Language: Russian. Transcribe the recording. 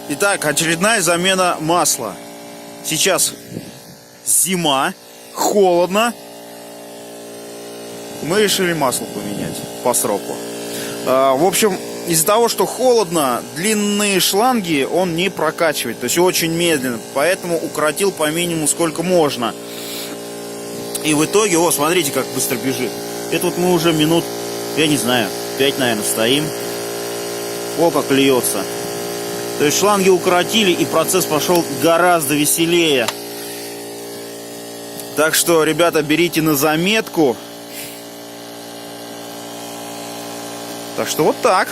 Итак, очередная замена масла. Сейчас зима, холодно. Мы решили масло поменять по сроку. В общем, из-за того, что холодно, длинные шланги он не прокачивает. То есть очень медленно. Поэтому укоротил по минимуму сколько можно. И в итоге, смотрите, как быстро бежит. Это вот мы уже минут, я не знаю, 5, наверное, стоим. Как льется. То есть шланги укоротили, и процесс пошел гораздо веселее. Так что, ребята, берите на заметку. Так что вот так.